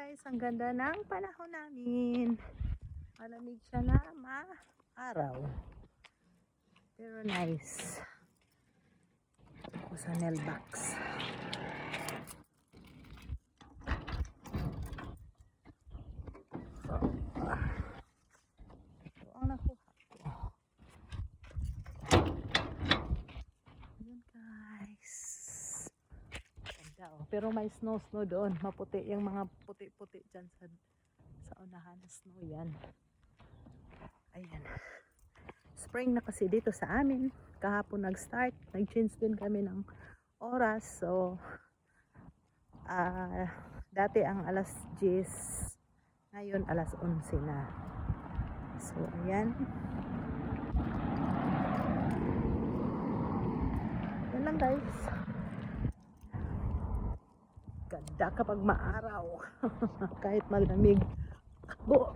guys, ang ganda ng panahon namin. Malamig siya na araw. Pero nice. Ako sa nail box. So, ito ang nakuha ko. Yun guys. Ganda oh. Pero may snow doon. Maputi yung mga puti-puti dyan sa unahan na snow yan. Ayan. Spring na kasi dito sa amin. Kahapon nag-start. Nag-change din kami ng oras. So, dati ang alas 10. Ngayon alas 11 na. So, ayan. Yan lang guys. Ganda kapag maaraw. Kahit malamig. Bo.